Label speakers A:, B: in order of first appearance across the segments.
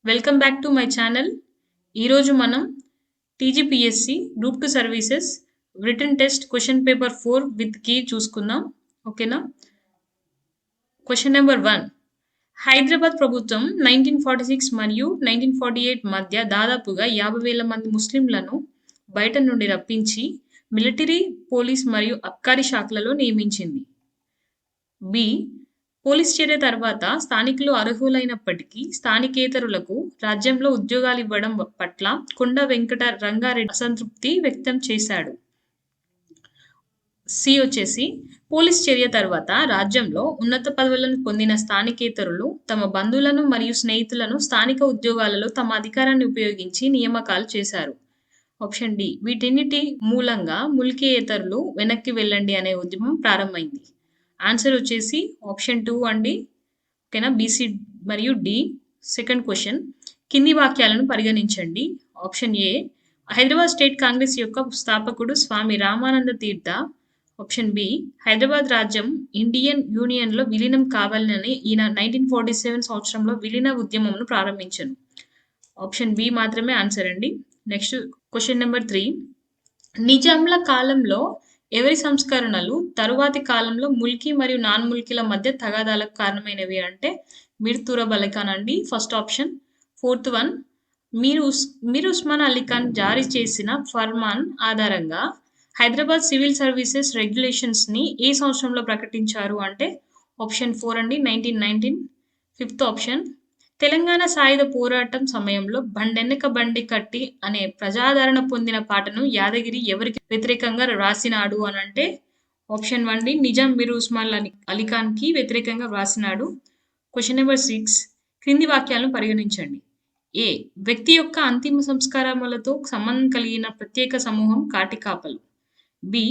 A: Welcome back to my channel. ఈరోజు మనం TGPSC group 2 services written test question paper 4 with key చూసుకుందాం. ఓకేనా? Question number 1. Hyderabad ప్రభుత్వం 1946 మరియు 1948 మధ్య దాదాపుగా 50,000 మంది ముస్లింలను బయట నుండి రప్పించి మిలిటరీ, పోలీస్ మరియు అబ్కారీ శాఖలలో నియమించింది. బి. పోలీస్ చర్య తర్వాత స్థానికులు అర్హులైనప్పటికీ స్థానికేతరులకు రాజ్యంలో ఉద్యోగాలివ్వడం పట్ల కొండ వెంకట రంగారెడ్డి అసంతృప్తి వ్యక్తం చేశాడు. సి వచ్చేసి పోలీస్ చర్య తర్వాత రాజ్యంలో ఉన్నత పదవులను పొందిన స్థానికేతరులు తమ బంధువులను మరియు స్నేహితులను స్థానిక ఉద్యోగాలలో తమ అధికారాన్ని ఉపయోగించి నియామకాలు చేశారు. Option D. వీటన్నిటి మూలంగా ముల్కీయేతరులు వెనక్కి వెళ్ళండి అనే ఉద్యమం ప్రారంభమైంది. ఆన్సర్ వచ్చేసి ఆప్షన్ 2 అండి. ఓకేనా? బీసీ మరియు డి. సెకండ్ క్వశ్చన్, కింది వాక్యాలను పరిగణించండి. Option A, Hyderabad state Congress యొక్క స్థాపకుడు స్వామి రామానంద తీర్థ. ఆప్షన్ బి, హైదరాబాద్ రాజ్యం ఇండియన్ యూనియన్లో విలీనం కావాలని ఈయన 1947 సంవత్సరంలో విలీన ఉద్యమంను ప్రారంభించాను. ఆప్షన్ బి మాత్రమే ఆన్సర్ అండి. నెక్స్ట్ క్వశ్చన్ నెంబర్ 3, నిజాంల కాలంలో ఎవరి సంస్కరణలు తరువాతి కాలంలో ముల్కీ మరియు నాన్ ముల్కీల మధ్య తగాదాలకు కారణమైనవి అంటే మీర్ తురబ్ అలీ ఖాన్ అండి. First option. Fourth one, Mir Osman Ali Khan జారీ చేసిన ఫర్మాన్ ఆధారంగా హైదరాబాద్ సివిల్ సర్వీసెస్ రెగ్యులేషన్స్ ని ఏ సంవత్సరంలో ప్రకటించారు అంటే ఆప్షన్ 4 అండి, 1919. ఫిఫ్త్ ఆప్షన్, తెలంగాణ సాయుధ పోరాటం సమయంలో బండెనక బండి కట్టి అనే ప్రజాదరణ పొందిన పాటను యాదగిరి ఎవరికి వ్యతిరేకంగా రాసినాడు అని అంటే ఆప్షన్ 1 డి, నిజాం మీర్ ఉస్మాన్ అలీ ఖాన్ కి వ్యతిరేకంగా రాసినాడు. క్వశ్చన్ నెంబర్ 6, క్రింది వాక్యాలను పరిగణించండి. ఏ, వ్యక్తి యొక్క అంతిమ సంస్కారములతో సంబంధం కలిగిన ప్రత్యేక సమూహం కాటికాపలు. బి,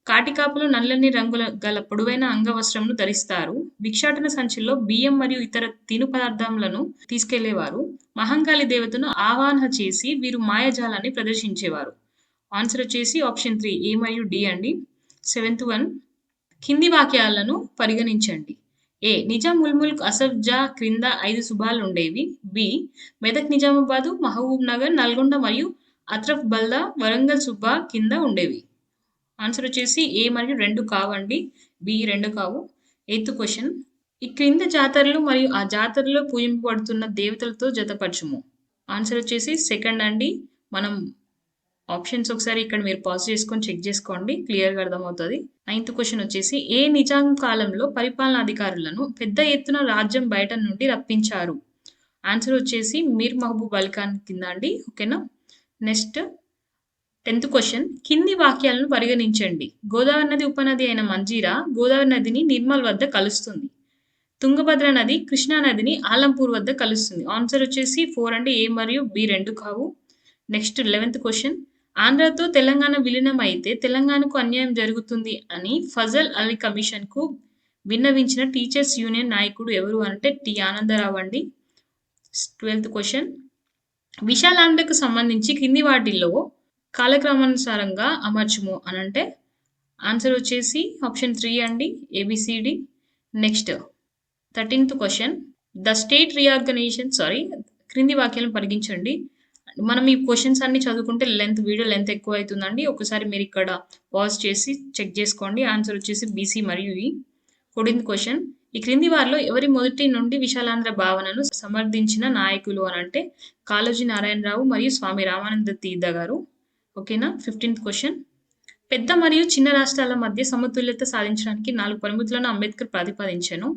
A: కాటికాపులు నల్లని రంగుల గల పొడవైన అంగవస్త్రమును ధరిస్తారు. భిక్షాటన సంచిలో బియ్యం మరియు ఇతర తిను పదార్థములను తీసుకెళ్లేవారు. మహంకాళి దేవతను ఆవాహన చేసి వీరు మాయాజాలాన్ని ప్రదర్శించేవారు. ఆన్సర్ వచ్చేసి ఆప్షన్ 3 ఏ మరియు డి అండి. సెవెంత్ వన్, కింది వాక్యాలను పరిగణించండి. ఏ, నిజాం ఉల్ ముల్క్ అసఫ్ జా క్రింద 5 సుబాలు ఉండేవి. బి, మెదక్ నిజామాబాదు, మహబూబ్ నగర్, నల్గొండ మరియు అత్రఫ్ బల్దా వరంగల్ సుబ్బా కింద ఉండేవి. ఆన్సర్ వచ్చేసి ఏ మరియు 2 కావండి. బి 2 కావు. ఎయిత్ క్వశ్చన్, ఈ క్రింద జాతరలు మరియు ఆ జాతరలో పూజింపబడుతున్న దేవతలతో జతపరచుము. ఆన్సర్ వచ్చేసి సెకండ్ అండి. మనం ఆప్షన్స్ ఒకసారి ఇక్కడ మీరు పాజ్ చేసుకొని చెక్ చేసుకోండి, క్లియర్గా అర్థమవుతుంది. నైన్త్ క్వశ్చన్ వచ్చేసి ఏ నిజాం కాలంలో పరిపాలనాధికారులను పెద్ద ఎత్తున రాజ్యం బయట నుండి రప్పించారు. ఆన్సర్ వచ్చేసి మీర్ మహబూబ్ అలీ ఖాన్ కింద అండి. ఓకేనా? నెక్స్ట్ 10th క్వశ్చన్, కింది వాక్యాలను పరిగణించండి. గోదావరి నది ఉపనది అయిన మంజీరా గోదావరి నదిని నిర్మల్ వద్ద కలుస్తుంది. తుంగభద్ర నది కృష్ణా నదిని ఆలంపూర్ వద్ద కలుస్తుంది. ఆన్సర్ వచ్చేసి 4 అండి. ఏ మరియు బి 2 కావు. నెక్స్ట్ 11th క్వశ్చన్, ఆంధ్రతో తెలంగాణ విలీనం అయితే తెలంగాణకు అన్యాయం జరుగుతుంది అని ఫజల్ అలీ కమిషన్ కు విన్నవించిన టీచర్స్ యూనియన్ నాయకుడు ఎవరు అంటే టి ఆనందరావు అండి. 12th క్వశ్చన్, విశాలాంధ్రకు సంబంధించి కింది వాటిల్లో కాలక్రమానుసారంగా అమర్చుము అని అంటే ఆన్సర్ వచ్చేసి ఆప్షన్ 3 అండి, A B C D. Next 13th question, the state reorganisation క్రింది వాక్యాలను పరిగణించండి. మనం ఈ క్వశ్చన్స్ అన్ని చదువుకుంటే వీడియో లెంత్ ఎక్కువ అవుతుందండి. ఒకసారి మీరు ఇక్కడ పాజ్ చేసి చెక్ చేసుకోండి. ఆన్సర్ వచ్చేసి బీసీ మరియు ఈ. 14th క్వశ్చన్, ఈ క్రింది వారిలో ఎవరి మొదటి నుండి విశాలాంధ్ర భావనను సమర్థించిన నాయకులు అని అంటే కాళోజీ నారాయణరావు మరియు స్వామి రామానంద తీర్థ గారు. ఓకేనా? 15th క్వశ్చన్, పెద్ద మరియు చిన్న రాష్ట్రాల మధ్య సమతుల్యత సాధించడానికి 4 పరిమితులను అంబేద్కర్ ప్రతిపాదించాను.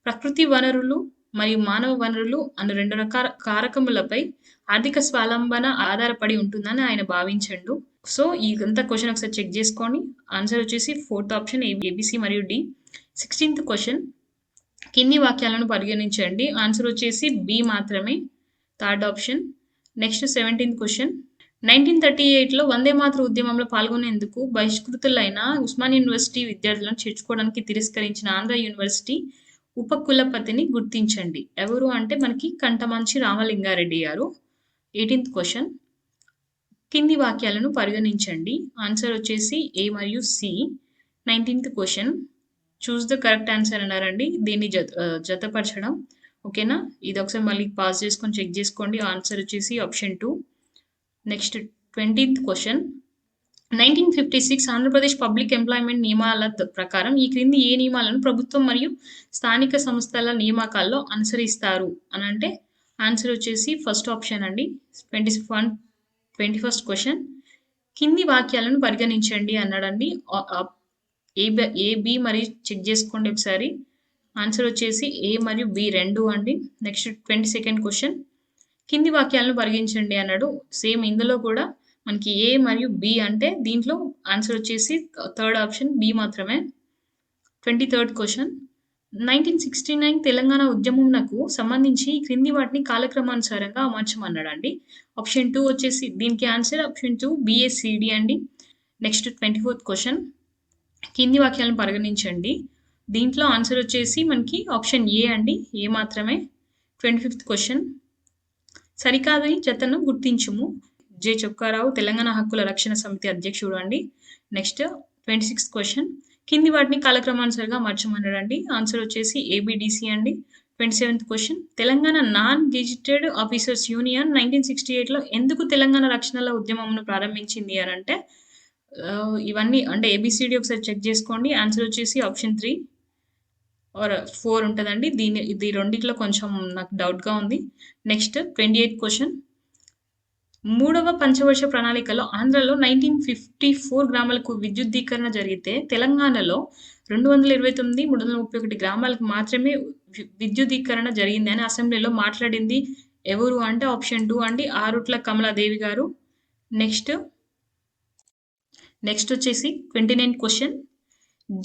A: ప్రకృతి వనరులు మరియు మానవ వనరులు అను 2 రకాల కారకములపై ఆర్థిక స్వావలంబన ఆధారపడి ఉంటుందని ఆయన భావించండు. సో ఇదంతా క్వశ్చన్ ఒకసారి చెక్ చేసుకోండి. ఆన్సర్ వచ్చేసి 4th ఆప్షన్ ఏబిసి మరియు డి. 16th క్వశ్చన్, కింది వాక్యాలను పరిగణించండి. ఆన్సర్ వచ్చేసి బి మాత్రమే, third option. Next 17th question, 1938లో వందే మాతర ఉద్యమంలో పాల్గొనేందుకు బహిష్కృతులైన ఉస్మాన్ యూనివర్సిటీ విద్యార్థులను చేర్చుకోవడానికి తిరస్కరించిన ఆంధ్ర యూనివర్సిటీ ఉపకులపతిని గుర్తించండి. ఎవరు అంటే మనకి కంటమంచి రామలింగారెడ్డి గారు. 18th క్వశ్చన్, కింది వాక్యాలను పరిగణించండి. ఆన్సర్ వచ్చేసి ఏ మరియు C. 19th question, choose the correct answer అన్నారండి. దీన్ని జతపరచడం. ఓకేనా? ఇది ఒకసారి మళ్ళీ పాజ్ చేసుకొని చెక్ చేసుకోండి. ఆన్సర్ వచ్చేసి option 2. Next 20th question. 1956 Andhra Pradesh public employment నియమాల ప్రకారం ఈ క్రింది ఏ నియమాలను ప్రభుత్వం మరియు స్థానిక సంస్థల నియామకాల్లో అనుసరిస్తారు అని అంటే ఆన్సర్ వచ్చేసి ఫస్ట్ ఆప్షన్ అండి. 21st question. కింది వాక్యాలను పరిగణించండి అన్నాడండి. ఏ బి మరియు చెక్ చేసుకోండి ఒకసారి. ఆన్సర్ వచ్చేసి ఏ మరియు బి రెండు అండి. Next 22nd question. కింది వాక్యాలను పరిగణించండి అన్నాడు. సేమ్ ఇందులో కూడా మనకి ఏ మరియు బి అంటే దీంట్లో ఆన్సర్ వచ్చేసి థర్డ్ ఆప్షన్ బి మాత్రమే. 23rd question. 1969 తెలంగాణ ఉద్యమంకు సంబంధించి క్రింది వాటిని కాలక్రమానుసారంగా అమర్చమన్నాడండి. ఆప్షన్ 2 వచ్చేసి దీనికి ఆన్సర్ ఆప్షన్ 2 బిఏసిడి అండి. Next 24th question. కింది వాక్యాలను పరిగణించండి. దీంట్లో ఆన్సర్ వచ్చేసి మనకి ఆప్షన్ ఏ అండి, ఏ మాత్రమే. 25th question. సరికాదని జతను గుర్తించుము. జె చొక్కారావు తెలంగాణ హక్కుల రక్షణ సమితి అధ్యక్షుడు అండి. Next 26th question. కింది వాటిని కాలక్రమానుసారంగా మార్చమన్నాడండి. ఆన్సర్ వచ్చేసి ఏబిడిసి అండి. 27th question. Telangana non gazetted officers union 1968లో ఎందుకు తెలంగాణ రక్షణల ఉద్యమంను ప్రారంభించింది అని అంటే ఇవన్నీ అంటే ఏబిసిడి ఒకసారి చెక్ చేసుకోండి. ఆన్సర్ వచ్చేసి ఆప్షన్ 3 ఆర్ 4 ఉంటుందండి. ఇది రెండిట్లో కొంచెం నాకు డౌట్గా ఉంది. Next 28th question. 3వ పంచవర్ష ప్రణాళికలో ఆంధ్రలో 1954 గ్రామాలకు విద్యుద్దీకరణ జరిగితే తెలంగాణలో 229, 331 గ్రామాలకు మాత్రమే విద్యుద్దీకరణ జరిగింది అని అసెంబ్లీలో మాట్లాడింది ఎవరు అంటే ఆప్షన్ 2 అండి, ఆరుట్ల కమలాదేవి గారు. నెక్స్ట్ వచ్చేసి 29th క్వశ్చన్.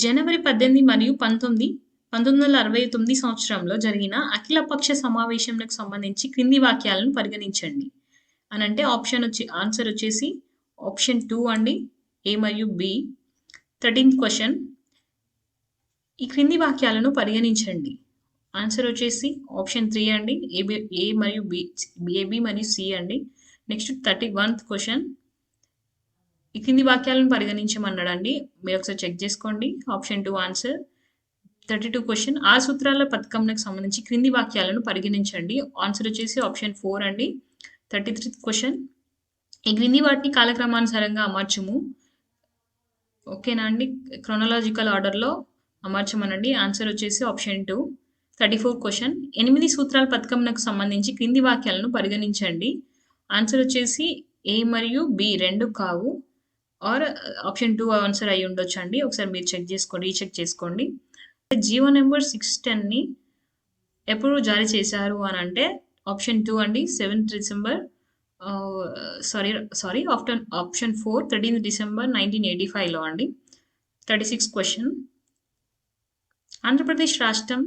A: జనవరి 18 మరియు 1969 సంవత్సరంలో జరిగిన అఖిలపక్ష సమావేశంకు సంబంధించి క్రింది వాక్యాలను పరిగణించండి అని అంటే ఆన్సర్ వచ్చేసి ఆప్షన్ 2 అండి, ఏ మరియు బి. 13th question. ఈ క్రింది వాక్యాలను పరిగణించండి. ఆన్సర్ వచ్చేసి ఆప్షన్ 3 అండి, ఏ మరియు బి, ఏబి మరియు సి అండి. Next 31th question. ఈ కింది వాక్యాలను పరిగణించమన్నాడండి. మీరు ఒకసారి చెక్ చేసుకోండి. Option 2 answer. 32 క్వశ్చన్. ఆ సూత్రాల పథకంకు సంబంధించి క్రింది వాక్యాలను పరిగణించండి. ఆన్సర్ వచ్చేసి ఆప్షన్ 4 అండి. 33th question. ఈ క్రింది వాటిని కాలక్రమానుసారంగా అమర్చుము. ఓకేనా అండి, క్రొనాలజికల్ ఆర్డర్లో అమర్చమనండి. ఆన్సర్ వచ్చేసి ఆప్షన్ 2. 34 క్వశ్చన్. 8 సూత్రాల పథకంకు సంబంధించి క్రింది వాక్యాలను పరిగణించండి. ఆన్సర్ వచ్చేసి ఏ మరియు బి రెండు కావు, ఆర్ ఆప్షన్ 2 ఆన్సర్ అయి ఉండొచ్చు అండి. ఒకసారి మీరు రీచెక్ చేసుకోండి. జీవో నెంబర్ 610ని ఎప్పుడు జారీ చేశారు అని అంటే ఆప్షన్ 2 అండి, 7th December option 4 13th December 1985లో అండి. 36 క్వశ్చన్. ఆంధ్రప్రదేశ్ రాష్ట్రం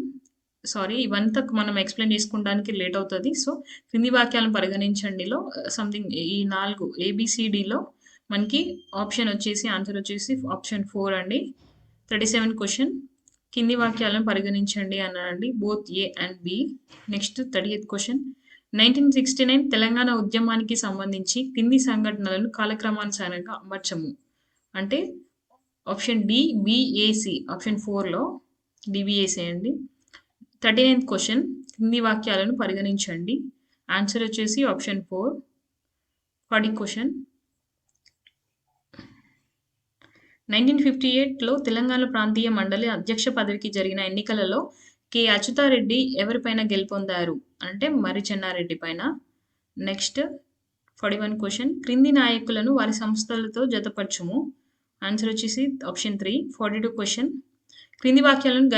A: ఇవంతా మనం ఎక్స్ప్లెయిన్ చేసుకోవడానికి లేట్ అవుతుంది. సో క్రింది వాక్యాలను పరిగణించండిలో సంథింగ్ ఈ 4 ఏబిసిడిలో మనకి ఆప్షన్ వచ్చేసి ఆన్సర్ వచ్చేసి ఆప్షన్ 4 అండి. 37 క్వశ్చన్. కింది వాక్యాలను పరిగణించండి అన్నారండి, both A and B. Next 38th question. 1969 Telangana ఉద్యమానికి సంబంధించి కింది సంఘటనలను కాలక్రమానుసారంగా అమర్చము అంటే ఆప్షన్ డి బిఏసి, ఆప్షన్ 4లో డిబిఏసి అండి. 39th question. కింది వాక్యాలను పరిగణించండి. ఆన్సర్ వచ్చేసి ఆప్షన్ 4. 40 క్వశ్చన్. 1958లో తెలంగాణ ప్రాంతీయ మండలి అధ్యక్ష పదవికి జరిగిన ఎన్నికలలో కె అచ్యుతారెడ్డి ఎవరిపైన గెలుపొందారు అంటే మర్రి చెన్నారెడ్డి పైన. Next 41 question. క్రింది నాయకులను వారి సంస్థలతో జతపరచుము. ఆన్సర్ వచ్చేసి ఆప్షన్ 3. 42 క్వశ్చన్. క్రింది వాక్యాలను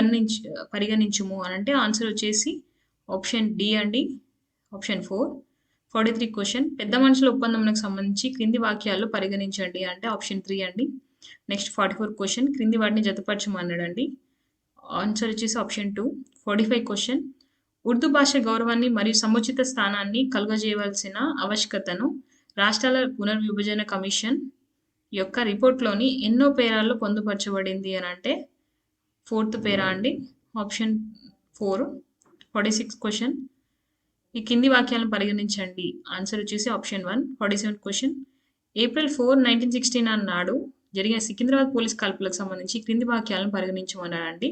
A: పరిగణించుము అని అంటే ఆన్సర్ వచ్చేసి ఆప్షన్ డి అండి, ఆప్షన్ 4. 43 క్వశ్చన్. పెద్ద మనుషుల ఒప్పందంకు సంబంధించి క్రింది వాక్యాలు పరిగణించండి అంటే ఆప్షన్ 3 అండి. Next 44 question. క్రింది వాటిని జతపరచమన్నాడండి. ఆన్సర్ వచ్చేసి ఆప్షన్ 2. 45 క్వశ్చన్. ఉర్దూ భాష గౌరవాన్ని మరియు సముచిత స్థానాన్ని కలుగజేయవలసిన ఆవశ్యకతను రాష్ట్రాల పునర్విభజన కమిషన్ యొక్క రిపోర్ట్లోని ఎన్నో పేరాల్లో పొందుపరచబడింది అని అంటే 4th పేరా అండి, ఆప్షన్ 4. 46 క్వశ్చన్. ఈ కింది వాక్యాలను పరిగణించండి. ఆన్సర్ వచ్చేసి ఆప్షన్ 1. 47 క్వశ్చన్. ఏప్రిల్ 4, 1969 నాడు జరిగిన సికింద్రాబాద్ పోలీస్ కాల్పులకు సంబంధించి క్రింది వాక్యాలను పరిగణించమన్నారండి.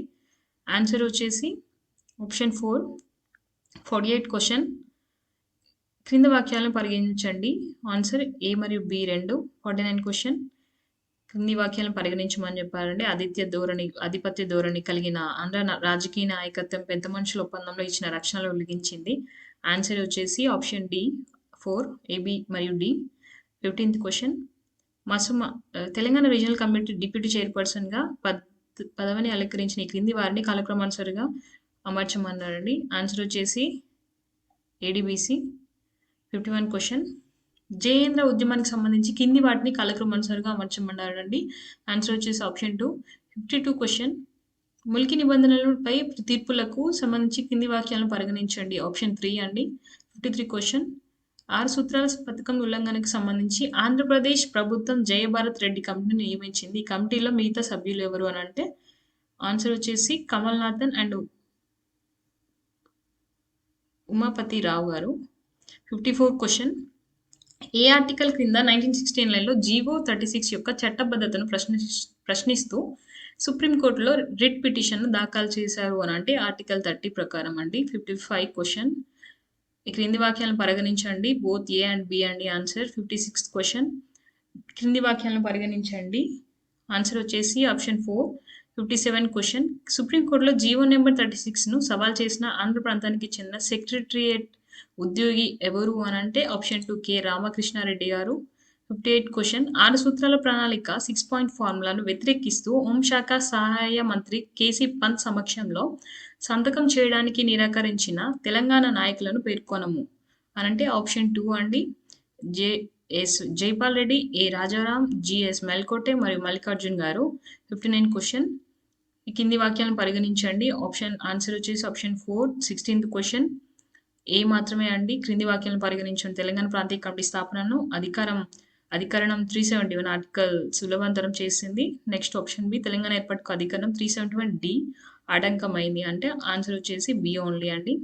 A: ఆన్సర్ వచ్చేసి ఆప్షన్ 4. 48 క్వశ్చన్. క్రింది వాక్యాలను పరిగణించండి. ఆన్సర్ ఏ మరియు బి రెండు. 49 క్వశ్చన్. క్రింది వాక్యాలను పరిగణించమని చెప్పారండి. ఆధిపత్య ధోరణి కలిగిన ఆంధ్ర రాజకీయ నాయకత్వం పెద్ద మనుషుల ఒప్పందంలో ఇచ్చిన రక్షణలు ఉల్లంఘించింది. ఆన్సర్ వచ్చేసి ఆప్షన్ డి 4 ఏబి మరియు D. 15th question. Telangana regional committee deputy చైర్పర్సన్గా పదవిని అలంకరించిన ఈ క్రింది వారిని కాలక్రమానుసారిగా అమర్చమన్నారండి. ఆన్సర్ వచ్చేసి ఏడిబిసి. 51 క్వశ్చన్. జయేంద్ర ఉద్యమానికి సంబంధించి కింది వాటిని కాలక్రమానుసారిగా అమర్చమన్నారండి. ఆన్సర్ వచ్చేసి ఆప్షన్ 2. 52 క్వశ్చన్. ముల్కీ నిబంధనలపై తీర్పులకు సంబంధించి కింది వాక్యాలను పరిగణించండి. ఆప్షన్ 3 అండి. 53 క్వశ్చన్. 6 సూత్రాల పథకం ఉల్లంఘనకు సంబంధించి ఆంధ్రప్రదేశ్ ప్రభుత్వం జయభారత్ రెడ్డి కమిటీని నియమించింది. ఈ కమిటీలో మిగతా సభ్యులు ఎవరు అని అంటే ఆన్సర్ వచ్చేసి కమల్నాథన్ అండ్ ఉమాపతి రావు గారు. 54 క్వశ్చన్. ఏ ఆర్టికల్ క్రింద 1969లో జీవో 36 యొక్క చట్టబద్ధతను ప్రశ్నిస్తూ సుప్రీంకోర్టులో రిట్ పిటిషన్ను దాఖలు చేశారు అని అంటే ఆర్టికల్ 30 ప్రకారం అండి. 55 క్వశ్చన్. ఈ క్రింది వాక్యాలను పరిగణించండి. బోత్ ఏ అండ్ బి అండి ఆన్సర్. 56 క్వశ్చన్. క్రింది వాక్యాలను పరిగణించండి. ఆన్సర్ వచ్చేసి ఆప్షన్ 4. 57 క్వశ్చన్. సుప్రీంకోర్టులో జీవో నెంబర్ 36ను సవాల్ చేసిన ఆంధ్ర ప్రాంతానికి చెందిన సెక్రటరియట్ ఉద్యోగి ఎవరు అని అంటే ఆప్షన్ 2 కె రామకృష్ణారెడ్డి గారు. 58 క్వశ్చన్. 6 సూత్రాల ప్రణాళిక 6 పాయింట్ ఫార్ములాను వ్యతిరేకిస్తూ హోంశాఖ సహాయ మంత్రి కేసీ పంత్ సమక్షంలో సంతకం చేయడానికి నిరాకరించిన తెలంగాణ నాయకులను పేర్కొనము అనంటే ఆప్షన్ 2 అండి. జేఎస్ జైపాల్ రెడ్డి, ఏ రాజారాం, జిఎస్ మెల్కోటే మరియు మల్లికార్జున్ గారు. 59 క్వశ్చన్. ఈ కింది వాక్యాలను పరిగణించండి. ఆన్సర్ వచ్చేసి ఆప్షన్ 4. 16th question. ఏ మాత్రమే అండి. క్రింది వాక్యాలను పరిగణించండి. తెలంగాణ ప్రాంతీయ కమిటీ స్థాపనను అధికరణం 371 ఆర్టికల్ సులభంతరం చేసింది. Next option B. తెలంగాణ ఏర్పాటుకు అధికరణం 371 డి ఆటంకమైంది అంటే ఆన్సర్ వచ్చేసి బి ఓన్లీ అండి.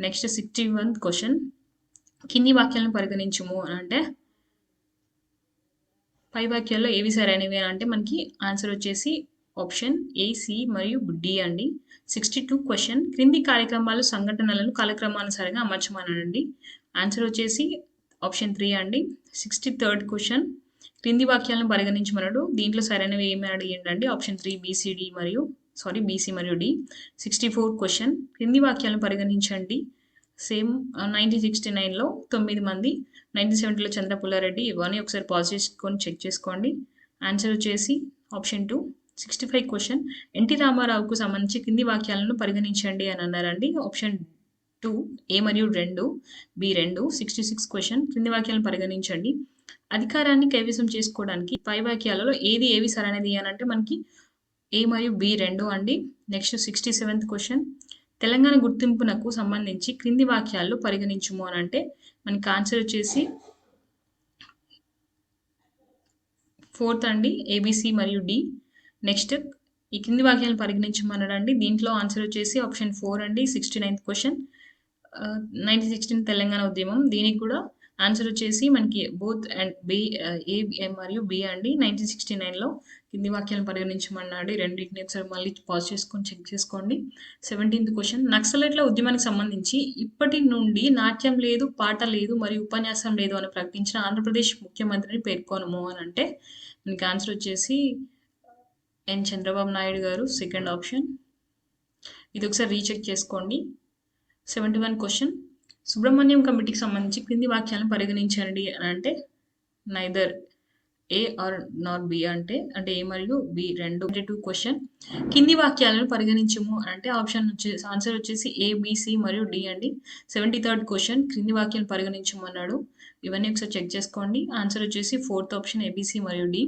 A: Next 61th question. కింది వాక్యాలను పరిగణించము అని అంటే పై వాక్యాల్లో ఏవి సరైనవి అని అంటే మనకి ఆన్సర్ వచ్చేసి ఆప్షన్ ఏ, సి మరియు డి అండి. 62 క్వశ్చన్. క్రింది కార్యక్రమాలు సంఘటనలను కాలక్రమానుసారంగా అమర్చమనండి. ఆన్సర్ వచ్చేసి ఆప్షన్ 3 అండి. 63rd question. క్రింది వాక్యాలను పరిగణించమన్నాడు. దీంట్లో సరైనవి ఏమి అడిగిండండి. ఆప్షన్ 3 బీసీ మరియు డి. 64th question. క్రింది వాక్యాలను పరిగణించండి. సేమ్ 1969లో 9 మంది, 1970లో చంద్రపుల్లారెడ్డి. ఇవన్నీ ఒకసారి పాజ్ చేసుకొని చెక్ చేసుకోండి. ఆన్సర్ వచ్చేసి ఆప్షన్ 2. 65 క్వశ్చన్. ఎన్టీ రామారావుకు సంబంధించి కింది వాక్యాలను పరిగణించండి అని అన్నారండి. ఆప్షన్ 2 ఏ మరియు 2, బి 2. 66 క్వశ్చన్. క్రింది వాక్యాలను పరిగణించండి. అధికారాన్ని కైవసం చేసుకోవడానికి పై వాక్యాలలో ఏవి సరైనది అని అంటే మనకి ఏ మరియు బి 2 అండి. Next 67th question. తెలంగాణ గుర్తింపునకు సంబంధించి క్రింది వాక్యాలు పరిగణించుము అని అంటే మనకి ఆన్సర్ వచ్చేసి 4th అండి. ఏబిసి మరియు డి. నెక్స్ట్ ఈ కింది వాక్యాలను పరిగణించమన్నాడండి. దీంట్లో ఆన్సర్ వచ్చేసి ఆప్షన్ 4 అండి. 69th question. 1916 తెలంగాణ ఉద్యమం. దీనికి కూడా ఆన్సర్ వచ్చేసి మనకి బోత్ అండ్ బి, ఏ మరియు బి అండి. 1969లో కింది వాక్యాలను పరిగణించమన్నాడు. రెండింటిని ఒకసారి మళ్ళీ పాజ్ చేసుకొని చెక్ చేసుకోండి. 17th question. నక్సలైట్ల ఉద్యమానికి సంబంధించి ఇప్పటి నుండి నాట్యం లేదు, పాట లేదు మరియు ఉపన్యాసం లేదు అని ప్రకటించిన ఆంధ్రప్రదేశ్ ముఖ్యమంత్రిని పేర్కొనము అని అంటే మనకి ఆన్సర్ వచ్చేసి ఎన్ చంద్రబాబు నాయుడు గారు. Second option. ఇది ఒకసారి రీచెక్ చేసుకోండి. 71 క్వశ్చన్. సుబ్రహ్మణ్యం కమిటీకి సంబంధించి క్రింది వాక్యాలను పరిగణించండి అని అంటే neither A or not B అంటే ఏ మరియు బి 2. 22 క్వశ్చన్. కింది వాక్యాలను పరిగణించము అంటే ఆన్సర్ వచ్చేసి ఏ, బి, సి మరియు డి అండి. 73rd question. క్రింది వాక్యాలను పరిగణించమన్నాడు. ఇవన్నీ ఒకసారి చెక్ చేసుకోండి. ఆన్సర్ వచ్చేసి 4th ఆప్షన్ ఏబిసి మరియు డి.